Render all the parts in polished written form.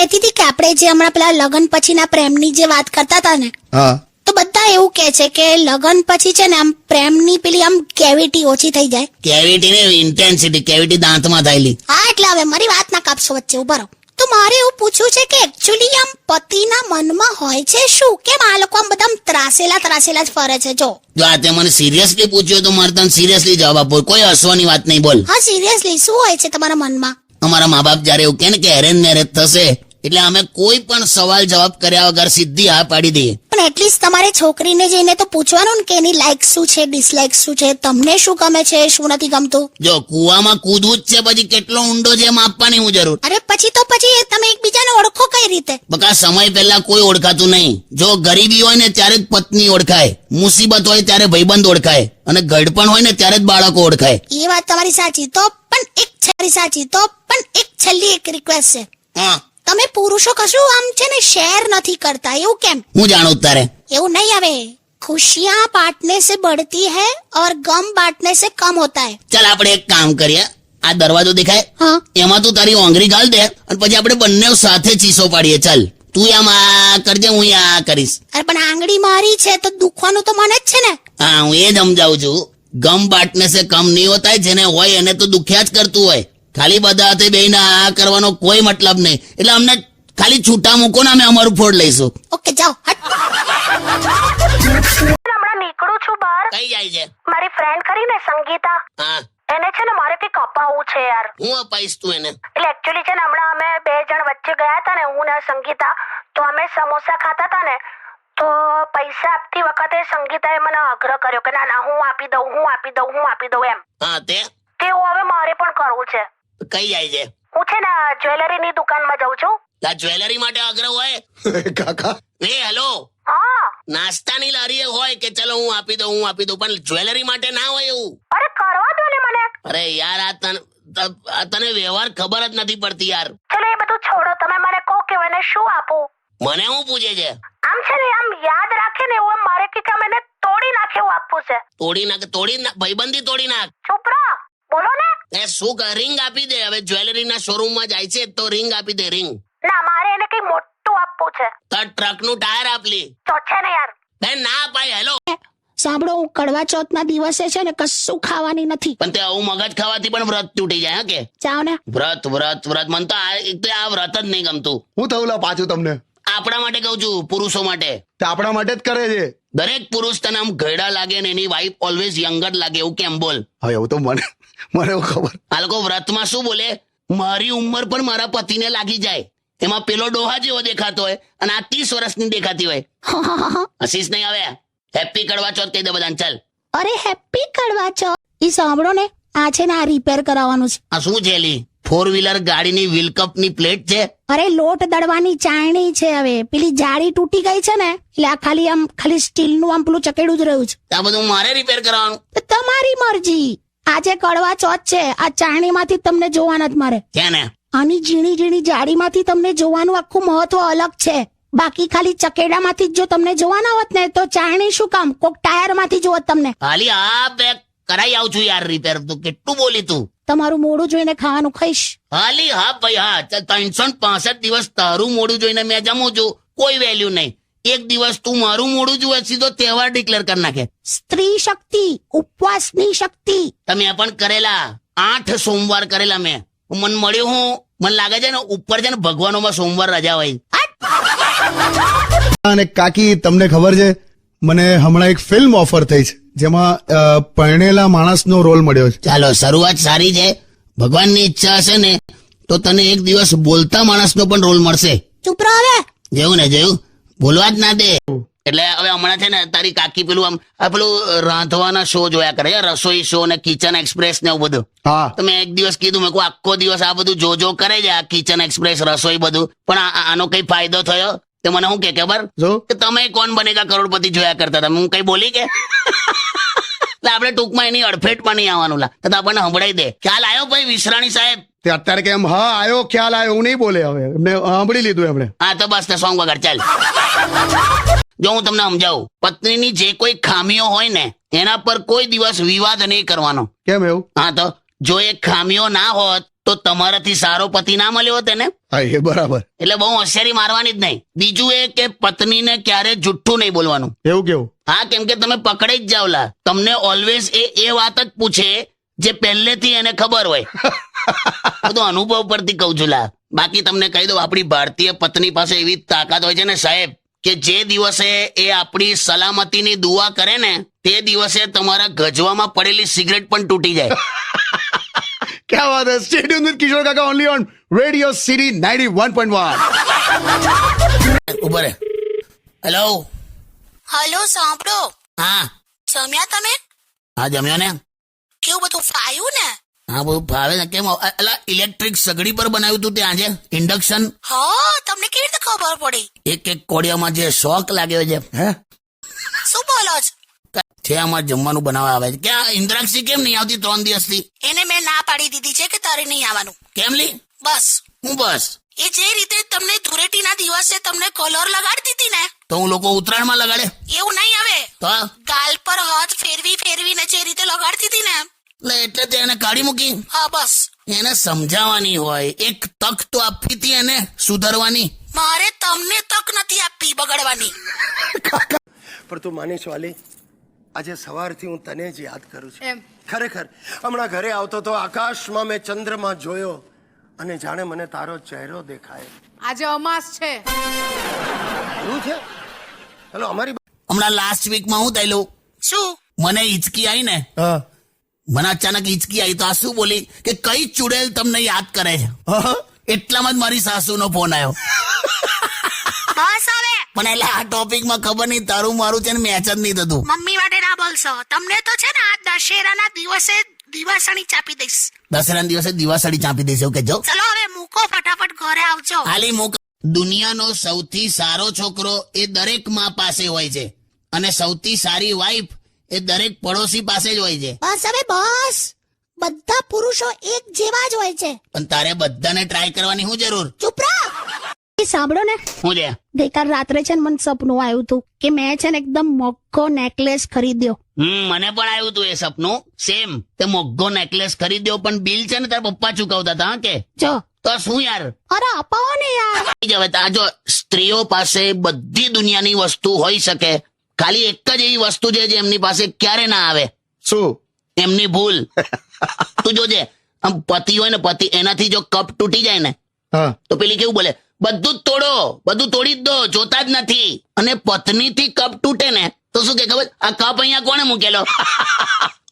કહેતી હતી કે આપણે જે હમણાં પેલા લગ્ન પછીના પ્રેમની જે વાત કરતા હતા ને, હા તો બધા એવું કહે છે કે લગ્ન પછી છે ને આમ પ્રેમની પેલી આમ કેવિટી ઓછી થઈ જાય. કેવિટી ને ઇન્ટેન્સિટી, કેવિટી દાંતમાં થયેલી. હા એટલે હવે મારી વાત ના કાપશો વચ્ચે, ઉભા રહો. તો મારે એવું પૂછવું છે કે એકચ્યુઅલી આમ પતિના મનમાં હોય છે શું, કેમ આ લોકો આમ બધા આમ ત્રાસેલા જ ફરે છે? જો આ તે મને સિરિયસલી પૂછ્યું તો મારે તને સિરિયસલી જવાબ આપવો, કોઈ હસવાની વાત નહીં. બોલ. હા સિરિયસલી શું હોય છે તમારા મનમાં? અમારા મા બાપ જયારે એવું કહે ને કે એરેન્જ મેરેજ થશે એટલે અમે કોઈ પણ સવાલ જવાબ કર્યા વગર સીધી હા પાડી દઈએ. પણ એટલીસ્ટ તમારે છોકરીને જઈને તો પૂછવાનું ને કે એની લાઈક શું છે, ડિસલાઈક શું છે, તમને શું ગમે છે, શું નથી ગમતું. જો કુવામાં કૂદવું જ છે પછી કેટલો ઊંડો છે એમ આપવાની હું જરૂર? અરે પછી તમે એકબીજાને ઓળખો કઈ રીતે? બકા સમય પહેલા કોઈ ઓળખાતું નહીં. જો ગરીબી હોય ને ત્યારે જ પત્ની ઓળખાય, મુસીબત હોય ત્યારે ભાઈબંધ ઓળખાય, અને ગઢપણ હોય ને ત્યારે જ બાળકો ઓળખાય. એ વાત તમારી સાચી. તો પણ એક છેલ્લી એક રિક્વેસ્ટ છે. હા તમે પુરુષો કશું આમ છે ને શેર નથી કરતા, એવું કેમ? હું જાણું તારે. એવું નહીં આવે. खुशियाँ बांटने से बढ़ती है और गम बांटने से कम होता है. ચાલ આપણે એક કામ કરીએ, આ દરવાજો દેખાય, હા એમાં તું તારી ઓંગળી ગાળ દે અને પછી આપણે બંને સાથે ચીસો પાડીએ. ચાલ તું આમ આ કરજે, હું આ કરીશ. અરે પણ આંગળી મારી છે તો દુખવાનું તો મને જ છે ને. હા હું એ જ સમજાવું છું. ગમ બાંટને સે કમ નહીં હોતા, જેને હોય એને તો દુખ્યા જ કરતું હોય. ખાલી બધા હાથે બેહીને આ કરવાનો કોઈ મતલબ નહીં. એટલે અમને ખાલી છૂટા મૂકો ને, અમે અમારું ફોડ લઈશું. ઓકે જાઓ હટ. હમણાં નીકળું છું બહાર. કઈ જાય છે? મારી ફ્રેન્ડ કરીને સંગીતા, હા એને છે ને મારે કંઈક અપાવવું છે યાર. હું અપાઈશ તું એને. એટલે એકચ્યુઅલી છે ને હમણાં અમે 2 જણ વચ્ચે ગયા હતા ને, હું ને સંગીતા, તો અમે સમોસા ખાતા હતા ને, તો પૈસા આપતી વખતે સંગીતાએ મને આગ્રહ કર્યો કે ના ના હું આપી દઉં એમ. હા તેવું હવે મારે પણ કરવું છે. કઈ જાય છે? હું છે ને જ્વેલરીની દુકાનમાં જાઉં છું. આ જ્વેલરી માટે આગ્રહ હોય? કાકા એ હેલો, હા નાસ્તાની લારીએ હોય કે ચલો હું આપી દઉં, પણ જ્વેલરી માટે ના હોય એવું. અરે કરવા દો ને મને. અરે યાર આ તને વ્યવહાર ખબર જ નથી પડતી યાર. ચલો એ બધું છોડો, તમે મને કહો કે મને શું આપું. મને હું પૂછે છે? આમ છે ને આમ યાદ રાખે ને એવું, મારે કે મને તોડી નાખે એવું આપવું છે. તોડી નાખ ભાઈબંધી તોડી નાખ. ચૂપ રહો, બોલો ને. એ શું રિંગ આપી દે. હવે જ્વેલરીના શોરૂમમાં જાય છે તો રિંગ આપી દે, રિંગ. ના મારે એને કઈ મોટું આપવું છે. તાર ટ્રકનું ટાયર આપલી તો છે ને યાર. બે ના પાય. હેલો સાંભળો, હું કડવા ચોથના દિવસે છે ને કશું ખાવાની નથી. પણ તે આવું મગજ ખાવાથી પણ વ્રત તૂટી જાય. હા કે જાઓ ને. વ્રત મને તો આ વ્રત જ નહીં ગમતું. હું થયું લા પાછું તમને? આપણા માટે કહું છું, પુરુષો માટે. તે આપણા માટે જ કરે છે. દરેક પુરુષ તને આમ ઘરડા લાગે ને એની વાઈફ ઓલવેઝ યંગર લાગે, એવું કેમ? બોલ. હવે એવું તો મને એવું ખબર. આ લોકો વ્રતમાં શું બોલે, મારી ઉંમર પણ મારા પતિને લાગી જાય. એમાં પેલો ડોહા જેવો દેખાતો હોય અને આ 30 વર્ષની દેખાતી હોય. હસીશ નહીં. હવે હેપી કડવા ચોથ કહી દે બધાને. ચાલ. અરે હેપી કડવા ચોથ. ઈ સાંભળો ને, આ છે ને આ રિપેર કરાવવાનું છે. આ શું છે લી? 4-વ્હીલર ગાડીની વ્હીલ કપની પ્લેટ છે? અરે લોટ દળવાની ચાયણી છે. હવે પેલી જાળી તૂટી ગઈ છે ને, એટલે આ ખાલી સ્ટીલનું આમ પેલું ચકેડું જ રહ્યું છે. આ બધું મારે રિપેર કરવાનું? તો તમારી મરજી. આજે કડવા ચોથ છે, આ ચાયણીમાંથી તમને જોવાના જ મારે. છે ને આની ઝીણી જાળીમાંથી તમને જોવાનું આખું મહત્વ અલગ છે. બાકી ખાલી ચકેડામાંથી જ જો તમને જોવાના હોત ને તો ચાયણી શું કામ, કોક ટાયરમાંથી જોત તમને. હાલી આ બે કરાઈ આવું છું યાર રિપેર. તું કેટલું બોલી તું? તમારું મોડું જોઈને ખાવાનું ખાઈશ. હાલી હા ભાઈ હા. 365 દિવસ તારું મોડું જોઈને મેં જમું છું, કોઈ વેલ્યુ નહીં. એક દિવસ તું મારું મોડું જુએ સીધો તહેવાર ડિક્લેર કરી નાખે. સ્ત્રી શક્તિ, ઉપવાસની શક્તિ. તમે પણ કરેલા 8 સોમવાર કરેલા મેં. મને મળ્યું મને લાગે છે ને ઉપર છે ને ભગવાનોમાં સોમવાર રજા હોય. અને કાકી તમને ખબર છે, મને હમણાં એક ફિલ્મ ઓફર થઈ છે જેમાં પરણેલા માણસનો રોલ મળ્યો છે. ચાલો શરૂઆત સારી છે. ભગવાનની ઈચ્છા હશે ને તો તને એક દિવસ બોલતા માણસનો પણ રોલ મળશે. ચૂપ રહો હવે. જેવું બોલવા જ ના દે. એટલે હવે હમણાં છે ને તારી કાકી પેલું પેલું રાંધવાના શો જોયા કરે, રસોઈ શો ને કિચન એક્સપ્રેસ ને એવું બધું. હા તો મેં એક દિવસ કીધું, મેં આખો દિવસ આ બધું જો કરે છે, આ કિચન એક્સપ્રેસ રસોઈ બધું, પણ આનો કઈ ફાયદો થયો? તે મને શું કે ખબર? કે તમે કોણ બનેગા કરોડપતિ જોયા કરતા હતા. હું કઈ બોલી કે? એટલે આપણે ટૂંકમાં એની અડફેટ પણ નહીં આવવાનું. લા તો આપણને સંભળાઈ દે. ખ્યાલ આવ્યો ભાઈ વિશ્રાણી સાહેબ? તે અત્યારે કેમ હા આવ્યો, ખ્યાલ આવ્યો, હું નહીં બોલે. હવે એમને સાંભળી લીધું એમણે. હા તો બસ સોંગ વગર ચાલ. જો હું તમને સમજાવું, પત્નીની જે કોઈ ખામીઓ હોય ને એના પર કોઈ દિવસ વિવાદ નહીં કરવાનો. કેમ એવું? હા તો જો એ ખામીઓ ના હોત તો તમારાથી સારો પતિ ના મળ્યો હોત એને. હા એ બરાબર. એટલે બહુ હોશિયારી મારવાની જ નહીં. બીજું એ કે પત્નીને ક્યારે જુઠ્ઠું નહીં બોલવાનું. એવું કેવું? હા, કેમ કે તમે પકડાઈ જ જાવલા. તમને ઓલવેઝ એ વાત જ પૂછે જે પહેલેથી એને ખબર હોય. તો અનુભવ પરથી કહું છું લા. બાકી તમને કહી દઉં, આપણી ભારતીય પત્ની પાસે એવી તાકાત હોય છે ને સાહેબ, કે જે દિવસે એ આપણી સલામતીની દુઆ કરે ને તે દિવસે તમારા ગજવામાં પડેલી સિગરેટ પણ તૂટી જાય. क्या बात है. Stay tuned with Kishore Kaka only on Radio City 91.1. ઉભા રહે. હેલો. હલો, સાંભળો. હા જમ્યા તમે? હા, જમ્યો ને. કેવું બધું ફાયું ને? હા, બહુ ભાવે ને. કેમ અલા ઇલેક્ટ્રિક સગડી પર બનાવ્યું તું ત્યાં આજે ઇન્ડક્શન? હા, તમને કેવી રીતે ખબર પડી? એક કોડિયામાં જે શોખ લાગ્યો છે. હે? શું બોલો છો? છે આમાં જમવાનું બનાવવા આવે છે. ક્યાં ઇન્દ્રાક્ષી કેમ નહીં આવતી 3 દિવસથી? એને મેં ના પાડી દીધી છે કે તારે નહીં આવવાનું. કેમ લી? બસ. હું બસ? એ જે રીતે તમને ધૂળેટીના દિવસે તમને કલર લગાડતી હતી ને, તો હું લોકો ઉત્તરાયણમાં લગાડે એવું નહીં આવે. તો ગાલ પર હાથ ફેરવીને જે રીતે લગાડતી હતી ને, એટલે તે એને કાઢી મૂકી. હા બસ. એને સમજાવવાની હોય, એક તક તો આપી હતી એને સુધારવાની. મારે તમને તક નથી આપી બગડવાની. પણ તું માનીશ વાલી, આજે સવારથી હું તને જ યાદ કરું છું. ખરેખર હમણાં ઘરે આવતો તો આકાશમાં મેં ચંદ્રમાં જોયો અને જાણે મને તારો ચહેરો દેખાય. આજે અમાસ છે. શું છે? હેલો, અમારી હમણાં લાસ્ટ વીકમાં હું થયેલું, શું? મને હિચકી આવી ને, હા મને અચાનક હિચકી આવી તો આ શું બોલી કે કઈ ચુડેલ તમને યાદ કરે છે. હા એટલામાં જ મારી સાસુનો ફોન આવ્યો. બસ હવે પણ એટલે આ ટોપિકમાં ખબર નહીં તારું મારું છે ને મેચ જ નહીં થતું. મમ્મી માટે ના બોલશો. તમને તો છે ને આ દશેરાના દિવસે દિવાસળી ચાપી દઈશ. દસરાના દિવસે દિવાસળી ચાંપી દઈશ એવું કહેજો. ચલો હવે મૂકો, ફટાફટ ઘરે આવજો. ખાલી મુક. દુનિયાનો સૌથી સારો છોકરો એ દરેક માં પાસે હોય છે અને સૌથી સારી વાઈફ એ દરેક પડોશી પાસે જ હોય છે. બસ હવે બસ. બધા પુરુષો એક જેવા જ હોય છે. પણ તારે બધાને ટ્રાય કરવાની શું જરૂર? ચૂપ રહો. સાંભળો ને, શું છે? ગઈકાલ રાત્રે છે ને મને સપનું આવ્યું હતું કે મેં છે ને એકદમ મોઘો નેકલેસ ખરીદ્યો. મને પણ આવ્યું હતું એ સપનું સેમ. તે મોઘો નેકલેસ ખરીદ્યો પણ બિલ છે ને તારા પપ્પા ચૂકવતા હતા. હા કે જો તો શું યાર? અરે અપાવો ને યાર. હવે આ જો સ્ત્રીઓ પાસે બધી દુનિયાની વસ્તુ હોઈ શકે, ખાલી એક જ એવી વસ્તુ છે જે એમની પાસે ક્યારે ના આવે. શું? એમની ભૂલ. તું જોજે, આમ પતિ હોય ને, પતિ એનાથી જો કપ તૂટી જાય ને હા તો પેલી કેવું બોલે, બધું જ તોડો, બધું તોડી જ દો, જોતા જ નથી. અને પત્નીથી કપ તૂટે ને તો શું કે ખબર? આ કપ અહીંયા કોણે મૂકેલો?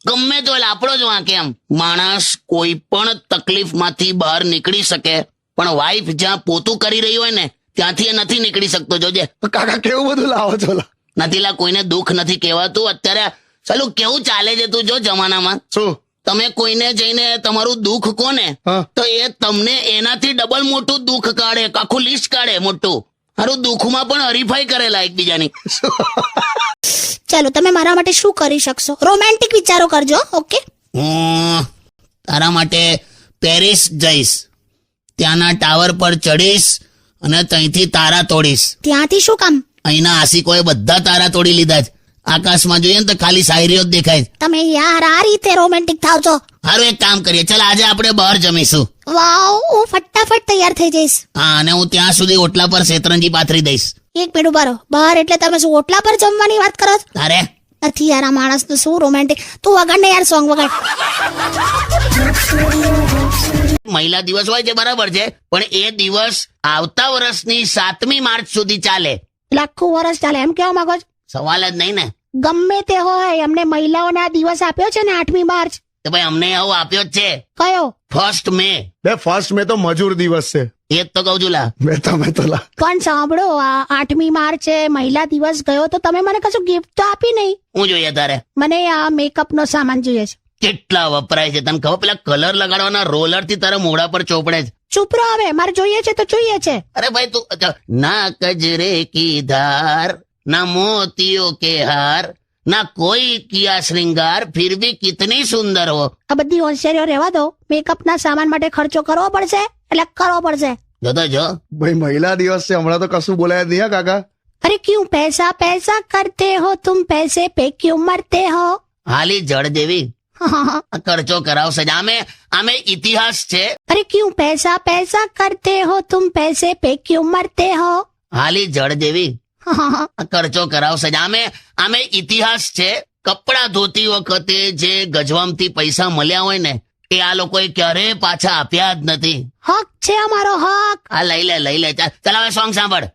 ગમે તો એટલે આપણો જ વાંકે. એમ માણસ કોઈ પણ તકલીફમાંથી બહાર નીકળી શકે, પણ વાઈફ જ્યાં પોતું કરી રહી હોય ને ત્યાંથી એ નથી નીકળી શકતો. જોજે. તો કાકા કેવું બધું લાવો છો લા? નથી લા, કોઈને દુઃખ નથી કહેવાતું. અત્યારે ચાલું કેવું ચાલે છે તું જો જમાનામાં. શું? તમે કોઈને જઈને તમારું દુઃખ કોને, હા. તો એ તમને એનાથી ડબલ મોટું દુઃખ કાઢે, આખું લિસ્ટ કાઢે મોટું. હારું દુઃખમાં પણ હરીફાઈ કરેલા એકબીજાની. ચાલો, તમે મારા માટે શું કરી શકશો? રોમેન્ટિક વિચારો કરજો. ઓકે, હું તારા માટે પેરિસ જઈશ, ત્યાંના ટાવર પર ચડીશ અને ત્યાંથી તારા તોડીશ. ત્યાંથી શું કામ? અહીંના આશિકોએ બધા તારા તોડી લીધા છે. આકાશમાં જોઈએ ને તો ખાલી શાયરીઓ જ દેખાય છે. તમે યાર આ રીતે રોમેન્ટિક થાવ છો. હારું એક કામ કરીએ, ચાલ આજે આપણે બહાર જમીશું. વાવ, હું ફટાફટ તૈયાર થઈ જઈશ. હા, અને હું ત્યાં સુધી ઓટલા પર શેતરંજી પાથરી દઈશ. એક મિનિટ ઉભા રહો. બહાર એટલે તમે શું ઓટલા પર જમવાની વાત કરો છો? તારે નથી યાર, આ માણસ તો શું રોમેન્ટિક. તું વગાડ ને યાર, સોંગ વગાડ. મહિલા દિવસ હોય છે બરાબર છે, પણ એ દિવસ આવતા વર્ષની 7મી માર્ચ સુધી ચાલે. લાખું વર્ષ ચાલે એમ કેવા માંગો છો? સવાલ જ નહીં ને. ગમે તે હોય, અમને મહિલાઓને આ દિવસ આપ્યો છે ને 8મી માર્ચ. તો ભાઈ અમને આવો આપ્યો જ છે. કયો? 1 મે. બે ફર્સ્ટ મે તો મજૂર દિવસ છે. એ જ તો કહું છું લા. મેં તો લા. પણ સાંભળો, આ 8મી માર્ચે મહિલા દિવસ ગયો તો તમે મને કશું ગિફ્ટ તો આપી નહીં. હું જોઈએ તારે? મને આ મેકઅપ નો સામાન જોઈએ છે. કેટલા વપરાય છે તને ખબર? પેલા કલર લગાડવાના રોલર થી તારા મોઢા પર ચોપડે છે. ચૂપ રહો હવે, મારે જોઈએ છે તો જોઈએ છે. અરે ભાઈ તું ના કજરે કી ધાર, ના મોતિયો કે હાર, ના કોઈ કિયા શ્રૃંગાર, ફિર ભી કિતની સુંદર હો. આ બધી હોશિયારીઓ રહેવા દો. મેકઅપ ના સામાન માટે ખર્ચો કરવો પડશે એટલે કરવો પડશે. જો તો જો. ભાઈ મહિલા દિવસ છે, હમણાં તો કશું બોલાય જ નહીં હા કાકા. અરે ક્યું પૈસા પૈસા કરતે હો તુમ, પૈસે પે ક્યું મરતે હો. હાલી જળ દેવી. આ ખર્ચો કરાવશે જ. આમે ઇતિહાસ છે. अरे क्यों पैसा पैसा करते हो तुम पैसे पे क्यों मरते हो હાલી જળ જેવી આ ખર્ચો કરાવશે જ. આમે ઇતિહાસ છે. કપડાં ધોતી વખતે જે ગજવામથી પૈસા મળ્યા હોય ને એ આ લોકોએ ક્યારેય પાછા આપ્યા જ નથી. हक છે અમારો હક આ લઈ લે ચાલ હવે સોંગ સાંભળ.